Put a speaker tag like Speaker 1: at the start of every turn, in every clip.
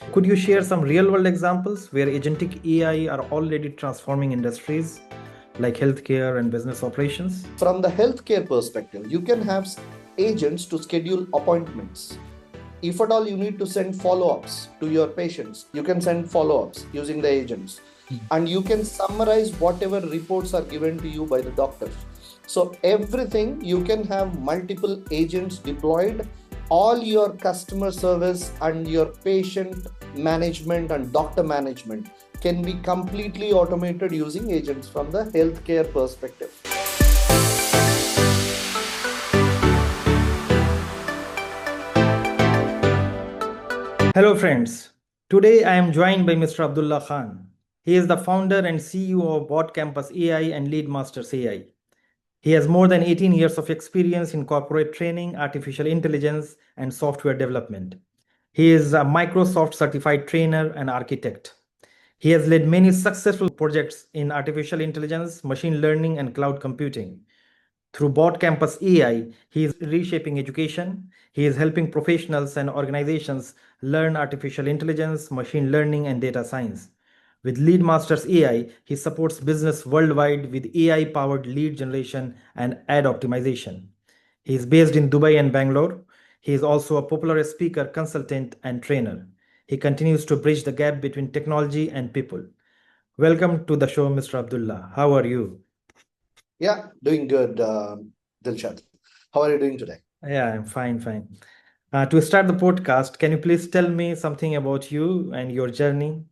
Speaker 1: Could you share some real-world examples where agentic AI are already transforming industries like healthcare and business operations?
Speaker 2: From the healthcare perspective, you can have agents to schedule appointments. If at all you need to send follow-ups to your patients, you can send follow-ups using the agents. And you can summarize whatever reports are given to you by the doctor. So everything, you can have multiple agents deployed. All your customer service and your patient management and doctor management can be completely automated using agents from the healthcare perspective.
Speaker 1: Hello friends, today I am joined by Mr. Abdullah Khan. He is the founder and CEO of Bot Campus AI and Lead Masters AI. He has more than 18 years of experience in corporate training, artificial intelligence, and software development. He is a Microsoft certified trainer and architect. He has led many successful projects in artificial intelligence, machine learning, and cloud computing. Through Bot Campus AI, he is reshaping education. He is helping professionals and organizations learn artificial intelligence, machine learning, and data science. With Lead Masters AI, he supports business worldwide with AI-powered lead generation and ad optimization. He is based in Dubai and Bangalore. He is also a popular speaker, consultant, and trainer. He continues to bridge the gap between technology and people. Welcome to the show, Mr. Abdullah. How are you?
Speaker 2: Yeah, doing good, Dilshad. How are you doing today?
Speaker 1: Yeah, I'm fine. To start the podcast, can you please tell me something about you and your journey?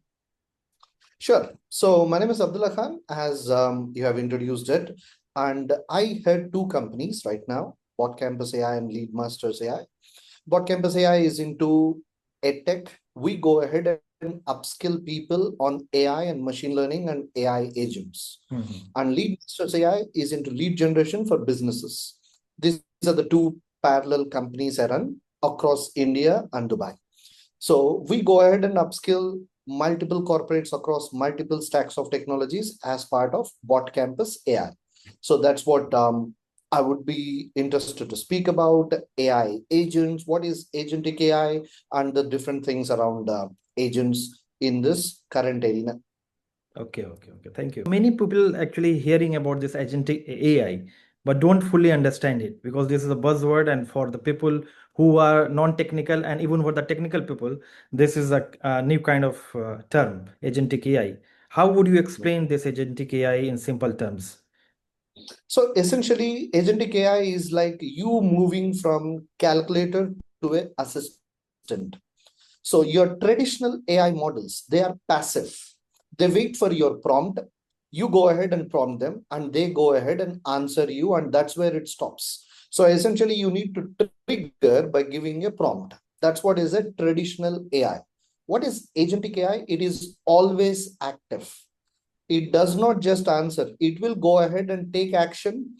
Speaker 2: Sure. So my name is Abdullah Khan, as you have introduced it, and I head two companies right now, Bot Campus AI and Lead Masters AI. Bot Campus AI is into edtech. We go ahead and upskill people on AI and machine learning and AI agents. And Lead Masters AI is into lead generation for businesses. These are the two parallel companies I run across India and Dubai. So we go ahead and upskill multiple corporates across multiple stacks of technologies as part of Bot Campus AI. So that's what I would be interested to speak about: AI agents, what is agentic AI, and the different things around agents in this current arena.
Speaker 1: Okay. Thank you. Many people actually hearing about this agentic AI, but don't fully understand it because this is a buzzword, and for the people who are non-technical and even for the technical people, this is a new kind of term, agentic AI. How would you explain this agentic AI in simple terms?
Speaker 2: So essentially, agentic AI is like you moving from calculator to an assistant. So your traditional AI models, they are passive. They wait for your prompt. You go ahead and prompt them, and they go ahead and answer you, and that's where it stops. So essentially, you need to trigger by giving a prompt. That's what is a traditional AI. What is agentic AI? It is always active. It does not just answer, it will go ahead and take action.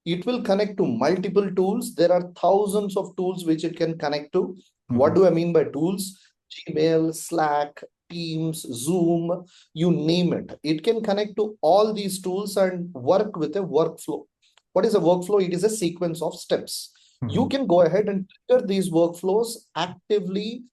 Speaker 2: It will connect to multiple tools. There are thousands of tools which it can connect to. What do I mean by tools? Gmail, Slack, Teams, Zoom, you name it. It can connect to all these tools and work with a workflow. What is a workflow? It is a sequence of steps. You can go ahead and trigger these workflows actively.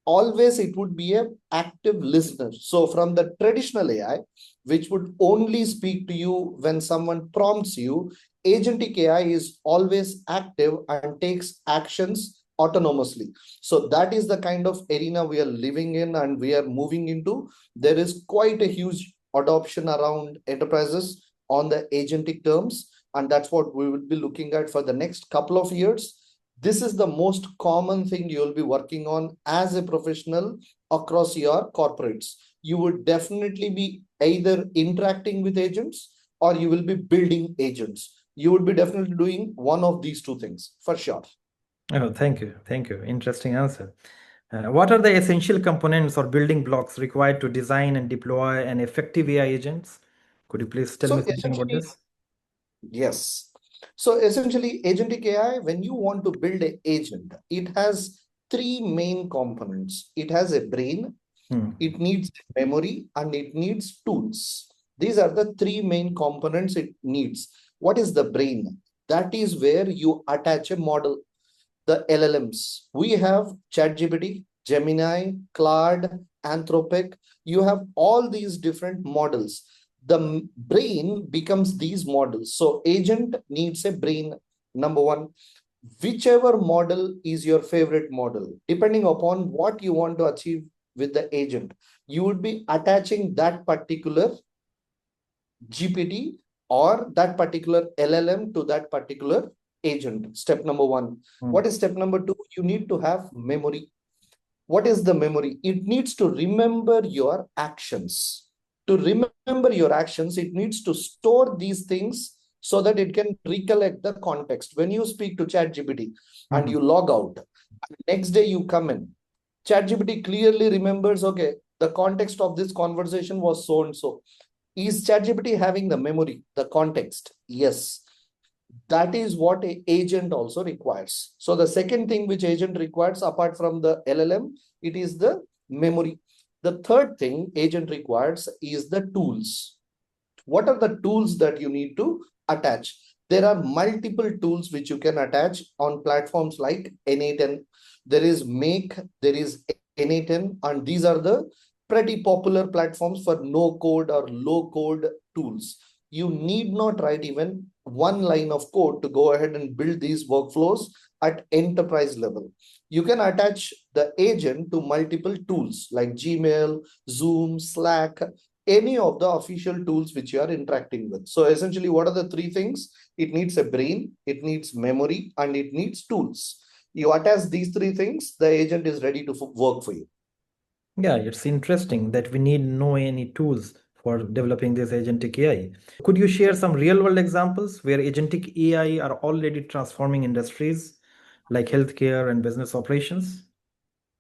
Speaker 2: Always it would be an active listener. So from the traditional AI, which would only speak to you when someone prompts you, agentic AI is always active and takes actions autonomously. So that is the kind of arena we are living in and we are moving into. There is quite a huge adoption around enterprises on the agentic terms, and that's what we will be looking at for the next couple of years. This is the most common thing you'll be working on as a professional across your corporates. You would definitely be either interacting with agents or you will be building agents. You would be definitely doing one of these two things for sure.
Speaker 1: Oh, thank you. Interesting answer. What are the essential components or building blocks required to design and deploy an effective AI agents? Could you please tell me
Speaker 2: So
Speaker 1: something about
Speaker 2: essentially,
Speaker 1: this?
Speaker 2: yes. So essentially, agentic AI, when you want to build an agent, it has three main components. It has a brain, it needs memory, and it needs tools. These are the three main components it needs. What is the brain? That is where you attach a model. The LLMs. We have ChatGPT. Gemini, Claude, Anthropic. You have all these different models. The brain becomes these models. So agent needs a brain, number one. Whichever model is your favorite model, depending upon what you want to achieve with the agent, you would be attaching that particular GPT or that particular LLM to that particular agent. Step number one. What is step number two? You need to have memory. What is the memory? It needs to remember your actions. To remember your actions, it needs to store these things so that it can recollect the context. When you speak to ChatGPT and you log out, next day you come in, ChatGPT clearly remembers, okay, the context of this conversation was so and so. Is ChatGPT having the memory, the context? Yes. That is what an agent also requires. So the second thing which agent requires apart from the LLM, it is the memory. The third thing agent requires is the tools. What are the tools that you need to attach? There are multiple tools which you can attach on platforms like N8N. There is Make, there is N8N, and these are the pretty popular platforms for no code or low code tools. You need not write even one line of code to go ahead and build these workflows at enterprise level. You can attach the agent to multiple tools like Gmail, Zoom, Slack, any of the official tools which you are interacting with. So essentially, what are the three things? It needs a brain, it needs memory, and it needs tools. You attach these three things, the agent is ready to work for you.
Speaker 1: Yeah, it's interesting that we need no any tools for developing this agentic AI. Could you share some real world examples where agentic AI are already transforming industries like healthcare and business operations?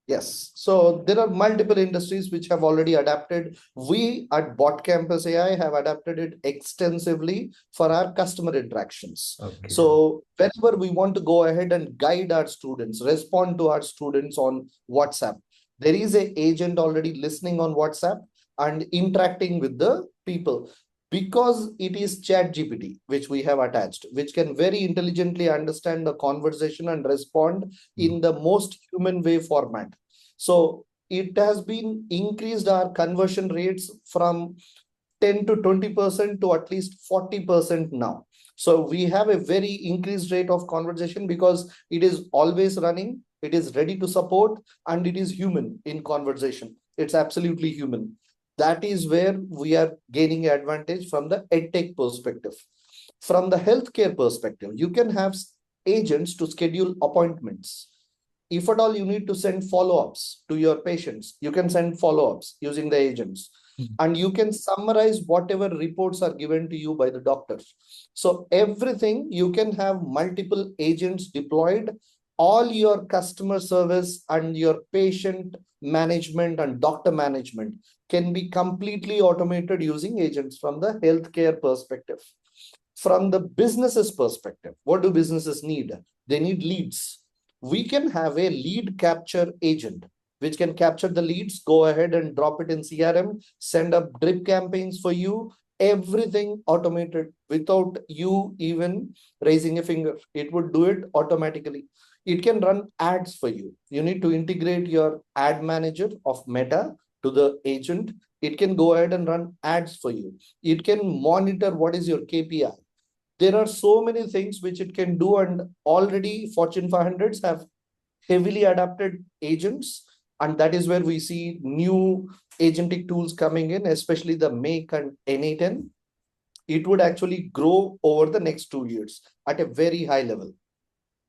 Speaker 2: Yes. So there are multiple industries which have already adapted. We at Bot Campus AI have adapted it extensively for our customer interactions.
Speaker 1: Okay.
Speaker 2: So whenever we want to go ahead and guide our students, respond to our students on WhatsApp, there is an agent already listening on WhatsApp and interacting with the people. Because it is ChatGPT, which we have attached, which can very intelligently understand the conversation and respond in the most human way format. So it has been increased our conversion rates from 10 to 20% to at least 40% now. So we have a very increased rate of conversation because it is always running, it is ready to support, and it is human in conversation. It's absolutely human. That is where we are gaining advantage from the edtech perspective. From the healthcare perspective, you can have agents to schedule appointments. If at all you need to send follow-ups to your patients, you can send follow-ups using the agents. And you can summarize whatever reports are given to you by the doctors. So everything, you can have multiple agents deployed. All your customer service and your patient management and doctor management can be completely automated using agents from the healthcare perspective. From the business's perspective, what do businesses need? They need leads. We can have a lead capture agent which can capture the leads, go ahead and drop it in CRM, send up drip campaigns for you, everything automated without you even raising a finger. It would do it automatically. It can run ads for you. You need to integrate your ad manager of Meta to the agent. It can go ahead and run ads for you. It can monitor what is your KPI. There are so many things which it can do, and already Fortune 500s have heavily adapted agents, and that is where we see new agentic tools coming in, especially the Make and N8N. It would actually grow over the next 2 years at a very high level.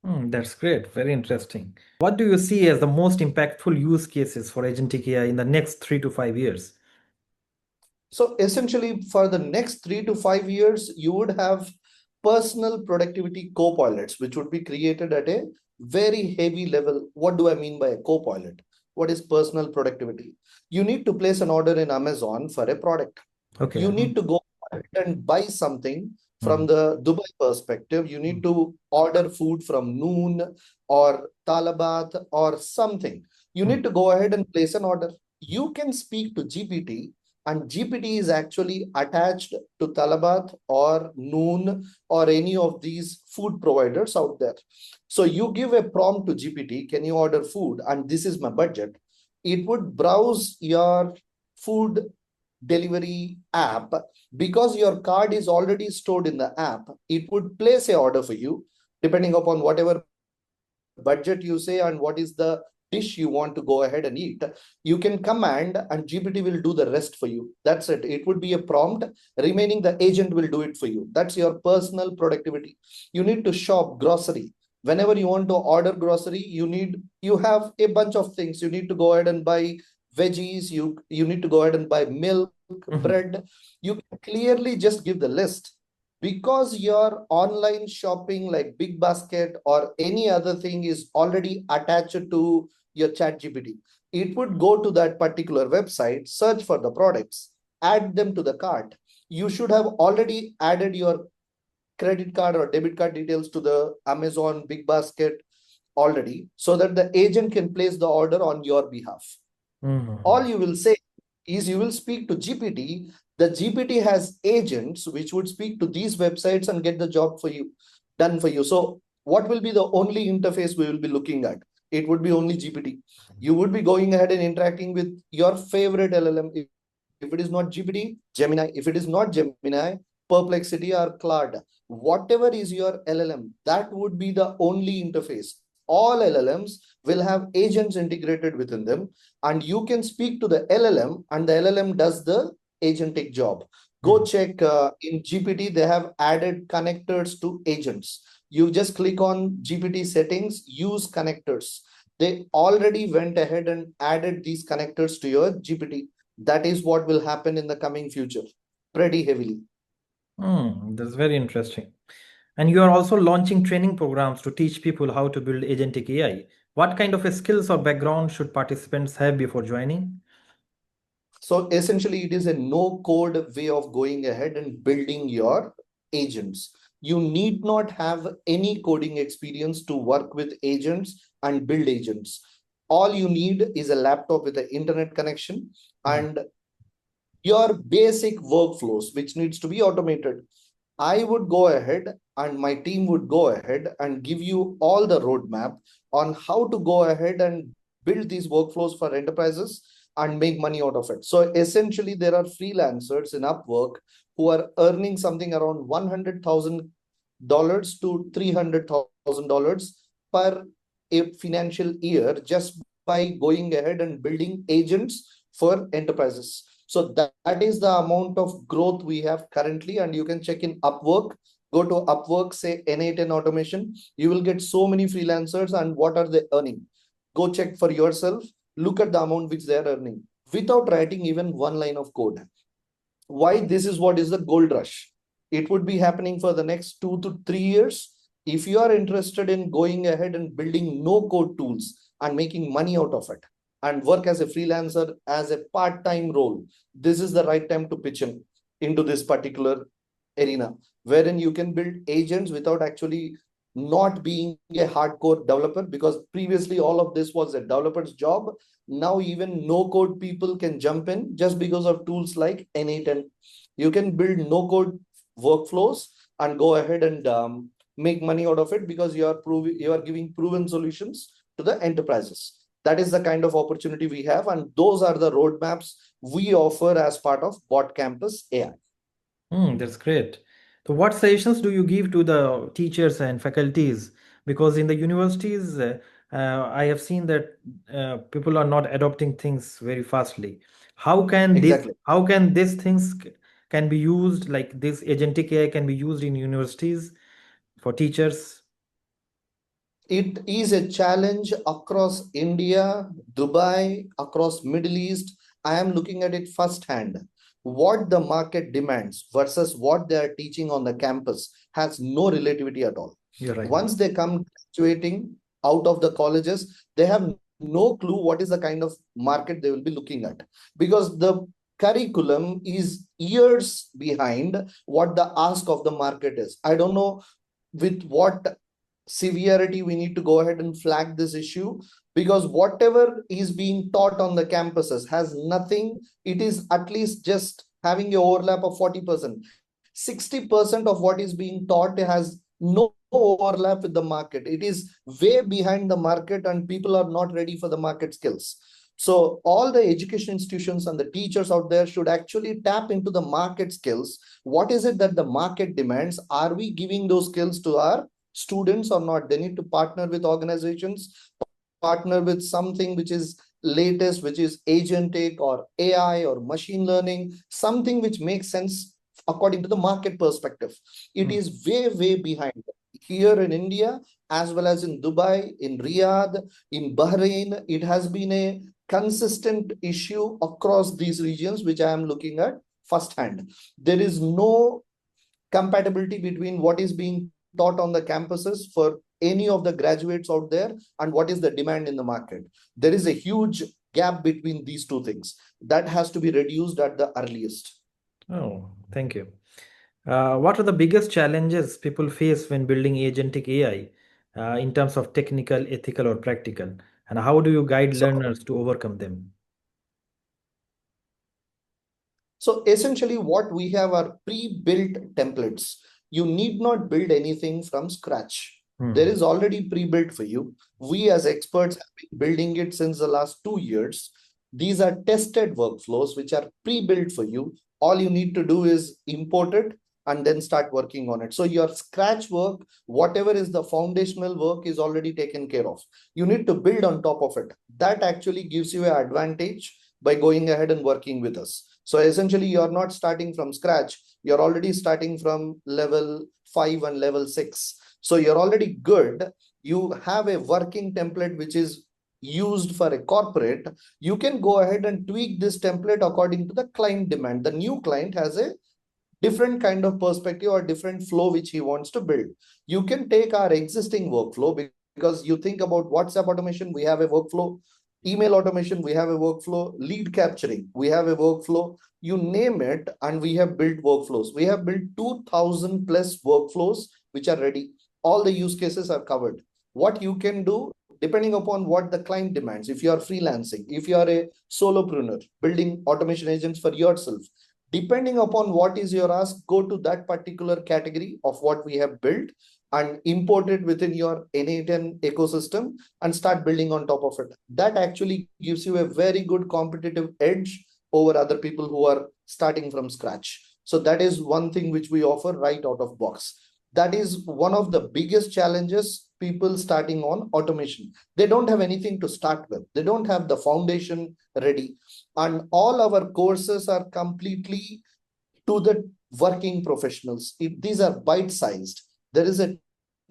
Speaker 1: That's great. Very interesting. What do you see as the most impactful use cases for agentic AI in the next 3 to 5 years?
Speaker 2: So essentially, for the next 3 to 5 years, you would have personal productivity co-pilots, which would be created at a very heavy level. What do I mean by a co-pilot? What is personal productivity? You need to place an order in Amazon for a product.
Speaker 1: Okay.
Speaker 2: You need to go and buy something from the Dubai perspective. You need to order food from Noon or Talabat or something. You need to go ahead and place an order. You can speak to GPT, and GPT is actually attached to Talabat or Noon or any of these food providers out there. So you give a prompt to GPT, can you order food? And this is my budget. it would browse your food delivery app. Because your card is already stored in the app, it would place a order for you depending upon whatever budget you say and what is the dish you want to go ahead and eat. You can command and GPT will do the rest for you. That's it. It would be a prompt. Remaining, the agent will do it for you. That's your personal productivity. You need to shop grocery. Whenever you want to order grocery, you have a bunch of things. You need to go ahead and buy veggies. You need to go ahead and buy milk, bread. You can clearly just give the list. Because your online shopping like Big Basket or any other thing is already attached to your chat GPT, it would go to that particular website, search for the products, add them to the cart. You should have already added your credit card or debit card details to the Amazon Big Basket already, so that the agent can place the order on your behalf. All you will say is you will speak to GPT. The GPT has agents which would speak to these websites and get the job for you, done for you. So what will be the only interface we will be looking at? It would be only GPT. You would be going ahead and interacting with your favorite LLM. If it is not GPT, Gemini. If it is not Gemini, Perplexity or Claude. Whatever is your LLM, that would be the only interface. All LLMs will have agents integrated within them, and you can speak to the LLM and the LLM does the agentic job. Go check in GPT, they have added connectors to agents. You just click on GPT settings, use connectors. They already went ahead and added these connectors to your GPT. That is what will happen in the coming future, pretty heavily.
Speaker 1: That's very interesting. And you are also launching training programs to teach people how to build agentic AI. What kind of skills or background should participants have before joining?
Speaker 2: So essentially, it is a no code way of going ahead and building your agents. You need not have any coding experience to work with agents and build agents. All you need is a laptop with an internet connection and your basic workflows, which needs to be automated. I would go ahead and my team would go ahead and give you all the roadmap on how to go ahead and build these workflows for enterprises and make money out of it. So essentially, there are freelancers in Upwork who are earning something around $100,000 to $300,000 per a financial year just by going ahead and building agents for enterprises. So that is the amount of growth we have currently, and you can check in Upwork. Go to Upwork, say N8N automation. You will get so many freelancers and what are they earning. Go check for yourself. Look at the amount which they are earning without writing even one line of code. Why? This is what is the gold rush. It would be happening for the next 2 to 3 years. If you are interested in going ahead and building no code tools and making money out of it and work as a freelancer as a part-time role, this is the right time to pitch in into this particular arena, wherein you can build agents without actually not being a hardcore developer, because previously all of this was a developer's job. Now even no code people can jump in just because of tools like N8N. You can build no code workflows and go ahead and make money out of it because you are giving proven solutions to the enterprises. That is the kind of opportunity we have, and those are the roadmaps we offer as part of Bot Campus AI.
Speaker 1: That's great. So, what suggestions do you give to the teachers and faculties? Because in the universities, I have seen that people are not adopting things very fastly.
Speaker 2: Exactly.
Speaker 1: How can these things can be used, like this agentic AI can be used in universities for teachers?
Speaker 2: It is a challenge across India, Dubai, across Middle East. I am looking at it firsthand. What the market demands versus what they are teaching on the campus has no relativity at all.
Speaker 1: You're right.
Speaker 2: Once they come graduating out of the colleges, they have no clue what is the kind of market they will be looking at, because the curriculum is years behind what the ask of the market is. I don't know with what severity we need to go ahead and flag this issue, because whatever is being taught on the campuses has nothing. It is at least just having an overlap of 40%. 60% of what is being taught has no overlap with the market. It is way behind the market and people are not ready for the market skills. So all the education institutions and the teachers out there should actually tap into the market skills. What is it that the market demands? Are we giving those skills to our students or not? They need to partner with organizations, partner with something which is latest, which is agentic or AI or machine learning, something which makes sense according to the market perspective. It is way behind here in India, as well as in Dubai, in Riyadh, in Bahrain. It has been a consistent issue across these regions, which I am looking at firsthand. There is no compatibility between what is being taught on the campuses for any of the graduates out there and what is the demand in the market. There is a huge gap between these two things that has to be reduced at the earliest.
Speaker 1: Oh, thank you. What are the biggest challenges people face when building agentic AI in terms of technical, ethical, or practical? And how do you guide
Speaker 2: So
Speaker 1: learners to overcome them?
Speaker 2: So essentially what we have are pre-built templates. You need not build anything from scratch. There is already pre-built for you. We as experts have been building it since the last 2 years. These are tested workflows which are pre-built for you. All you need to do is import it and then start working on it. So your scratch work, whatever is the foundational work, is already taken care of. You need to build on top of it. That actually gives you an advantage by going ahead and working with us. So essentially, you're not starting from scratch. You're already starting from level 5 and level 6. So you're already good. You have a working template which is used for a corporate. You can go ahead and tweak this template according to the client demand. The new client has a different kind of perspective or different flow which he wants to build. You can take our existing workflow, because you think about WhatsApp automation, we have a workflow. Email automation, we have a workflow. Lead capturing, we have a workflow. You name it, and we have built workflows. We have built 2000 plus workflows which are ready. All the use cases are covered. What you can do, depending upon what the client demands, if you are freelancing, if you are a solopreneur building automation agents for yourself, depending upon what is your ask, go to that particular category of what we have built and import it within your N8N ecosystem and start building on top of it. That actually gives you a very good competitive edge over other people who are starting from scratch. So that is one thing which we offer right out of box. That is one of the biggest challenges people starting on automation. They don't have anything to start with. They don't have the foundation ready. And all our courses are completely to the working professionals. These are bite-sized. There is a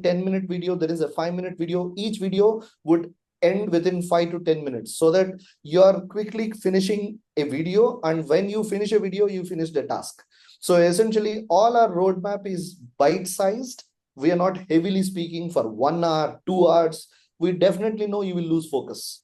Speaker 2: 10-minute video, there is a 5-minute video. Each video would end within 5 to 10 minutes, so that you're quickly finishing a video. And when you finish a video, you finish the task. So essentially, all our roadmap is bite-sized. We are not heavily speaking for 1 hour, 2 hours. We definitely know you will lose focus.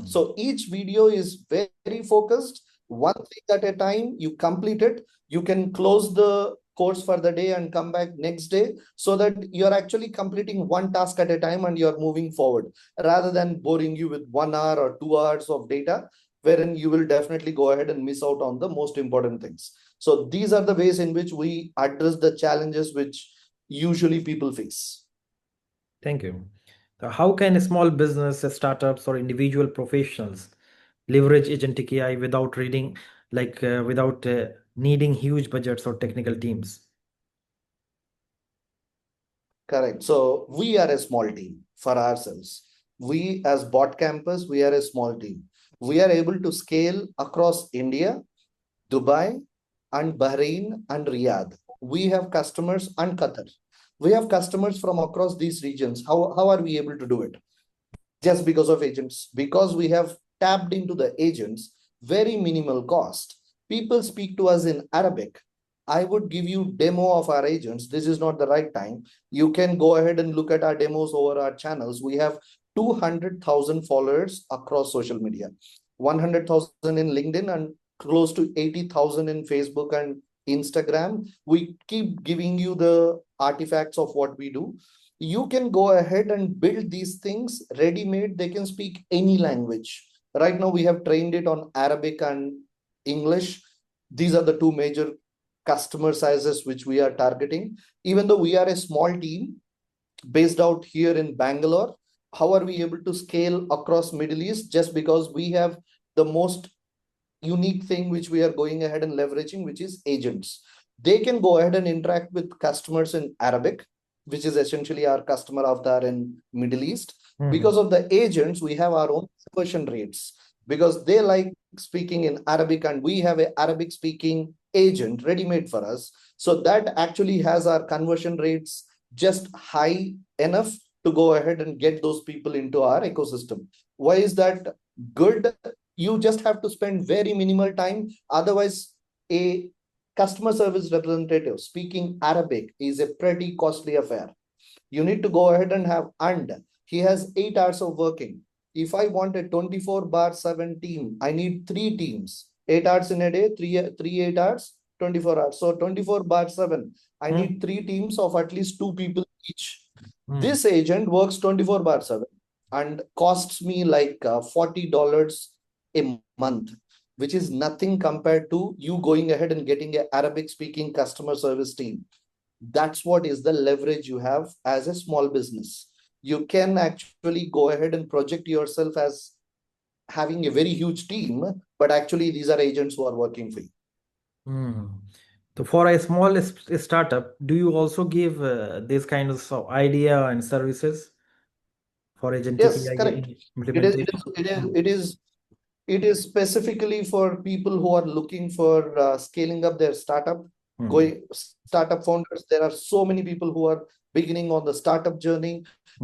Speaker 2: So each video is very focused, one thing at a time. You complete it. You can close the course for the day and come back next day, so that you're actually completing one task at a time and you're moving forward, rather than boring you with 1 hour or 2 hours of data, wherein you will definitely go ahead and miss out on the most important things. So these are the ways in which we address the challenges which usually people face.
Speaker 1: Thank you. How can a small business, startups, or individual professionals leverage agentic AI without without needing huge budgets or technical teams?
Speaker 2: Correct. So we are a small team for ourselves. We as Bot Campus, we are a small team. We are able to scale across India, Dubai, and Bahrain and Riyadh. We have customers and Qatar. We have customers from across these regions. How are we able to do it? Just because of agents, because we have tapped into the agents, very minimal cost. People speak to us in Arabic. I would give you demo of our agents. This is not the right time. You can go ahead and look at our demos over our channels. We have 200,000 followers across social media, 100,000 in LinkedIn, and close to 80,000 in Facebook and Instagram. We keep giving you the artifacts of what we do. You can go ahead and build these things ready-made. They can speak any language. Right now, we have trained it on Arabic and English. These are the two major customer sizes which we are targeting. Even though we are a small team based out here in Bangalore, how are we able to scale across Middle East? Just because we have the most unique thing which we are going ahead and leveraging, which is agents. They can go ahead and interact with customers in Arabic, which is essentially our customer avatar in Middle East. Because of the agents, we have our own conversion rates because they like speaking in Arabic, and we have an Arabic speaking agent ready made for us. So that actually has our conversion rates just high enough to go ahead and get those people into our ecosystem. Why is that good? You just have to spend very minimal time. Otherwise, a customer service representative speaking Arabic is a pretty costly affair. You need to go ahead and have, and he has 8 hours of working. If I want a 24/7 team, I need three teams, 8 hours in a day, three 8 hours, 24 hours. So 24/7, I need three teams of at least two people each. This agent works 24/7 and costs me like $40 a month, which is nothing compared to you going ahead and getting an Arabic speaking customer service team. That's what is the leverage you have as a small business. You can actually go ahead and project yourself as having a very huge team, but actually these are agents who are working for you.
Speaker 1: So for a small startup, do you also give this kind of idea and services for agentic
Speaker 2: Yes,
Speaker 1: AI
Speaker 2: correct.
Speaker 1: implementation?
Speaker 2: It is specifically for people who are looking for scaling up their startup, startup founders. There are so many people who are beginning on the startup journey.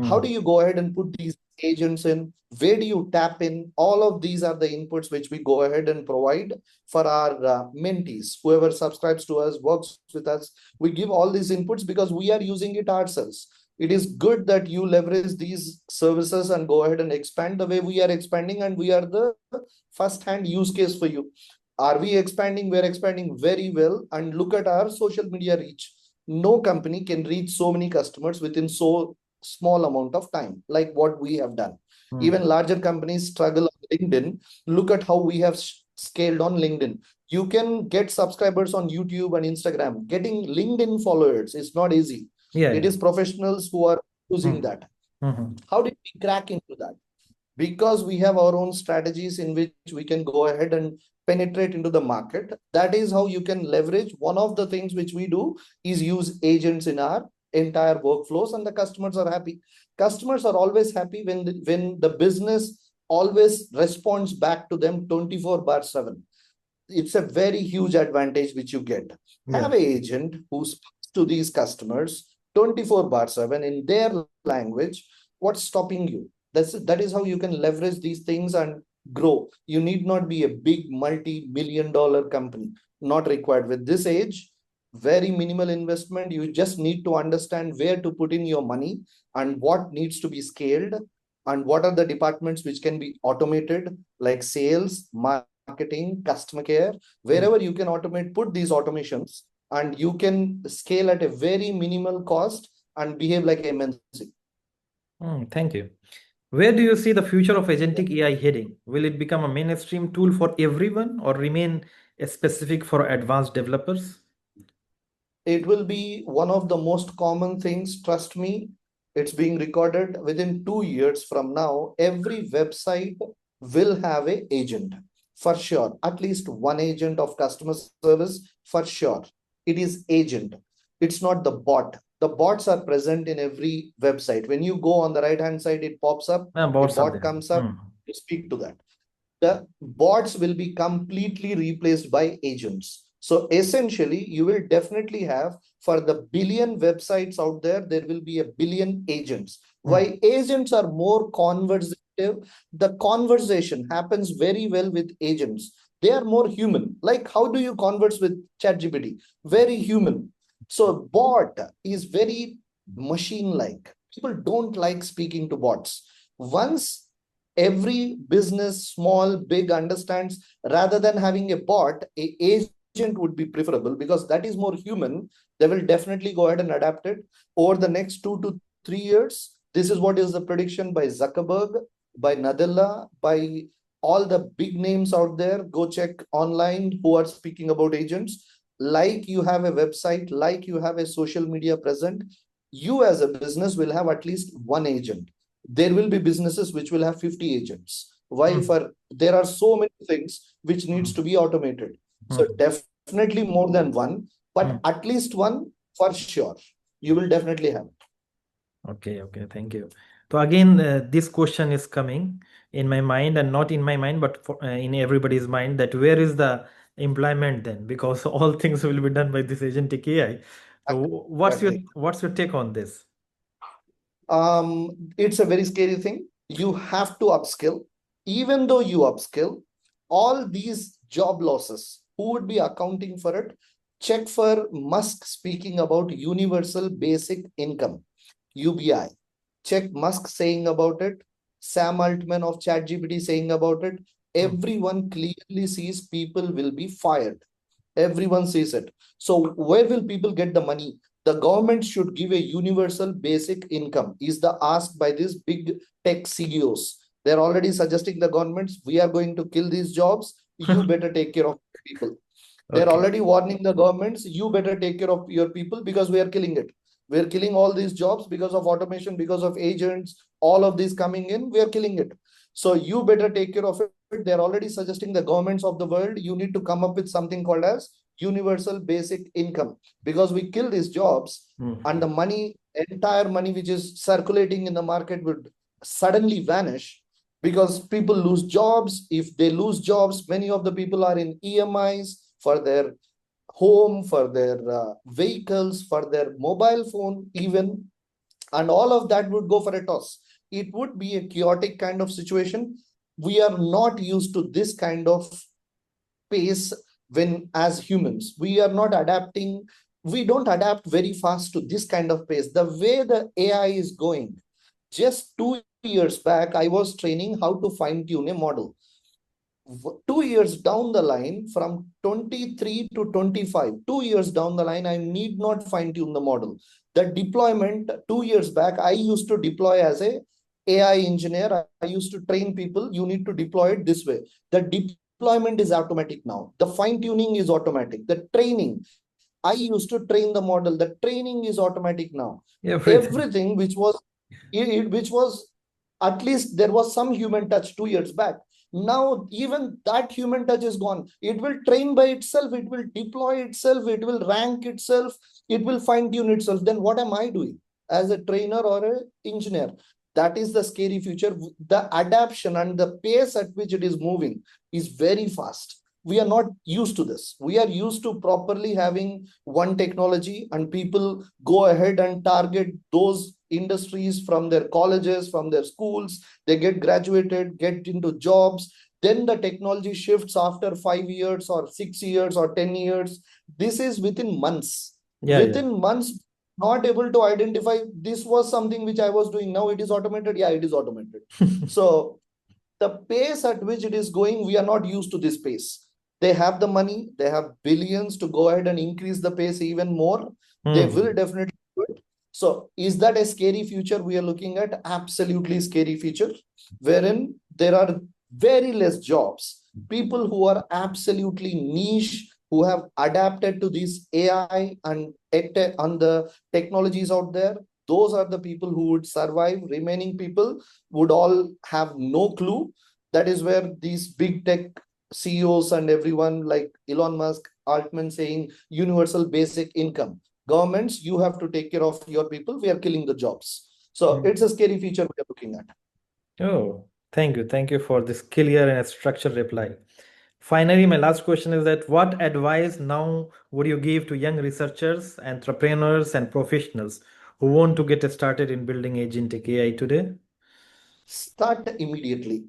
Speaker 2: How do you go ahead and put these agents in? Where do you tap in? All of these are the inputs which we go ahead and provide for our mentees. Whoever subscribes to us, works with us, we give all these inputs because we are using it ourselves. It is good that you leverage these services and go ahead and expand the way we are expanding, and we are the first-hand use case for you. Are we expanding? We're expanding very well. And look at our social media reach. No company can reach so many customers within so small amount of time, like what we have done. Even larger companies struggle on LinkedIn. Look at how we have scaled on LinkedIn. You can get subscribers on YouTube and Instagram. Getting LinkedIn followers is not easy. It is professionals who are using that. How did we crack into that? Because we have our own strategies in which we can go ahead and penetrate into the market. That is how you can leverage. One of the things which we do is use agents in our entire workflows, and the customers are happy. Customers are always happy when the business always responds back to them 24/7. It's a very huge advantage which you get. Have an agent who speaks to these customers 24/7 in their language. What's stopping you? That is how you can leverage these things and grow. You need not be a big multi-million-dollar company. Not required. With this age, very minimal investment. You just need to understand where to put in your money and what needs to be scaled and what are the departments which can be automated, like sales, marketing, customer care. Wherever you can automate, put these automations, and you can scale at a very minimal cost and behave like MNC.
Speaker 1: Thank you. Where do you see the future of agentic AI heading? Will it become a mainstream tool for everyone or remain specific for advanced developers?
Speaker 2: It will be one of the most common things. Trust me, it's being recorded. Within 2 years from now, every website will have an agent for sure. At least one agent of customer service for sure. It is agent. It's not the bot. The bots are present in every website. When you go on the right hand side, it pops up. A bot comes up. You speak to that. The bots will be completely replaced by agents. So essentially, you will definitely have, for the billion websites out there, there will be a billion agents. Why agents are more conversative? The conversation happens very well with agents. They are more human. Like, how do you converse with ChatGPT? Very human. So bot is very machine-like. People don't like speaking to bots. Once every business, small, big, understands, rather than having a bot, a agent would be preferable because that is more human. They will definitely go ahead and adapt it over the next 2 to 3 years. This is what is the prediction by Zuckerberg, by Nadella, by all the big names out there. Go check online who are speaking about agents. Like you have a website, like you have a social media present, you as a business will have at least one agent. There will be businesses which will have 50 agents. Why? There are so many things which needs to be automated. So definitely more than one, but at least one for sure. You will definitely have.
Speaker 1: Okay, thank you. So again, this question is coming in my mind, and not in my mind, but in everybody's mind, that where is the employment then? Because all things will be done by this agentic AI. So
Speaker 2: Exactly.
Speaker 1: what's your take on this?
Speaker 2: It's a very scary thing. You have to upskill. Even though you upskill, all these job losses, who would be accounting for it? Check for Musk speaking about universal basic income, UBI. Check Musk saying about it. Sam Altman of ChatGPT saying about it. Everyone clearly sees people will be fired. Everyone sees it. So where will people get the money? The government should give a universal basic income, is the ask by these big tech CEOs. They're already suggesting the governments, we are going to kill these jobs. You better take care of people. They're
Speaker 1: Okay.
Speaker 2: already warning the governments, you better take care of your people because we are killing it. We're killing all these jobs because of automation, because of agents, all of these coming in, we are killing it. So you better take care of it. They're already suggesting the governments of the world, you need to come up with something called as universal basic income, because we kill these jobs and the money, entire money which is circulating in the market would suddenly vanish because people lose jobs. If they lose jobs, many of the people are in EMIs for their home, for their vehicles, for their mobile phone even, and all of that would go for a toss. It would be a chaotic kind of situation. We are not used to this kind of pace. When as humans we are not adapting, we don't adapt very fast to this kind of pace. The way the AI is going, just 2 years back I was training how to fine tune a model. 2 years down the line, from 23 to 25, 2 years down the line, I need not fine tune the model. The deployment, 2 years back, I used to deploy as a AI engineer. I used to train people, you need to deploy it this way. The deployment is automatic now. The fine tuning is automatic. The training, I used to train the model. The training is automatic now.
Speaker 1: Everything.
Speaker 2: Everything which was at least there was some human touch 2 years back. Now even that human touch is gone. It will train by itself, it will deploy itself, it will rank itself, it will fine tune itself. Then what am I doing as a trainer or an engineer? That is the scary future. The adaptation and the pace at which it is moving is very fast. We are not used to this. We are used to properly having one technology, and people go ahead and target those industries from their colleges, from their schools. They get graduated, get into jobs. Then the technology shifts after 5 years or 6 years or 10 years. This is within months.
Speaker 1: Yeah.
Speaker 2: Within months, not able to identify this was something which I was doing. Now it is automated. Yeah, it is automated. So the pace at which it is going, we are not used to this pace. They have the money, they have billions to go ahead and increase the pace even more. They will definitely do it. So is that a scary future we are looking at? Absolutely scary future, wherein there are very less jobs. People who are absolutely niche, who have adapted to this AI and the technologies out there, those are the people who would survive. Remaining people would all have no clue. That is where these big tech CEOs and everyone like Elon Musk, Altman saying universal basic income. Governments, you have to take care of your people. We are killing the jobs. So it's a scary future we are looking at.
Speaker 1: Oh, thank you. Thank you for this clear and structured reply. Finally, my last question is that what advice now would you give to young researchers, entrepreneurs, and professionals who want to get started in building agentic AI today?
Speaker 2: Start immediately.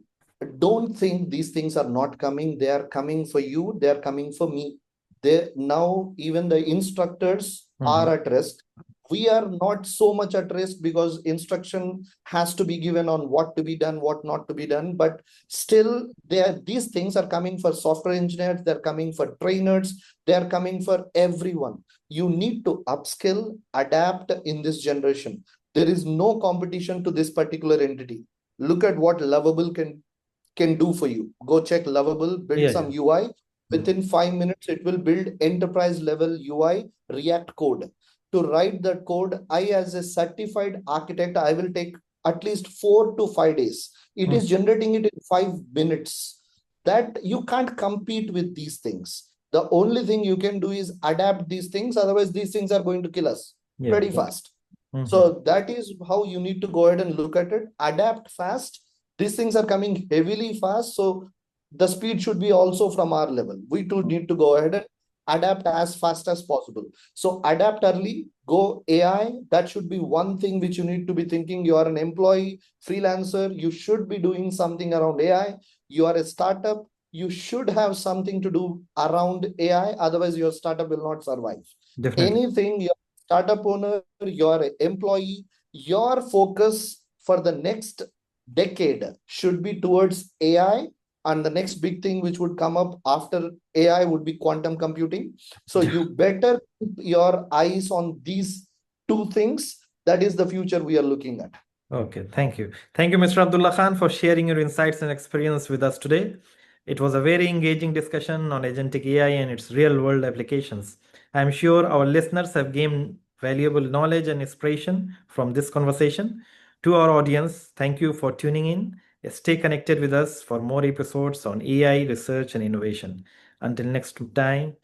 Speaker 2: Don't think these things are not coming. They are coming for you. They are coming for me. They now even the instructors are at risk. We are not so much at risk because instruction has to be given on what to be done, what not to be done. But still, these things are coming for software engineers. They're coming for trainers. They're coming for everyone. You need to upskill, adapt in this generation. There is no competition to this particular entity. Look at what Lovable can do for you. Go check Lovable, build some UI. Within 5 minutes, it will build enterprise level UI React code. To write that code, I as a certified architect, I will take at least 4 to 5 days. It is generating it in 5 minutes. That you can't compete with these things. The only thing you can do is adapt these things. Otherwise, these things are going to kill us pretty fast. So that is how you need to go ahead and look at it. Adapt fast. These things are coming heavily fast. So the speed should be also from our level. We too need to go ahead and adapt as fast as possible. So adapt early, go AI. That should be one thing which you need to be thinking. You are an employee, freelancer, you should be doing something around AI. You are a startup, you should have something to do around AI. Otherwise, your startup will not survive.
Speaker 1: Definitely.
Speaker 2: Anything, your startup owner, your employee, your focus for the next decade should be towards AI, and the next big thing which would come up after AI would be quantum computing. So you better keep your eyes on these two things. That is the future we are looking at.
Speaker 1: Okay, thank you. Thank you, Mr. Abdullah Khan, for sharing your insights and experience with us today. It was a very engaging discussion on agentic AI and its real-world applications. I'm sure our listeners have gained valuable knowledge and inspiration from this conversation. To our audience, thank you for tuning in. Stay connected with us for more episodes on AI research and innovation. Until next time,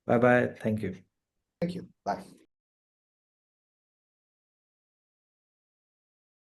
Speaker 1: bye-bye. Thank you.
Speaker 2: Thank you. Bye.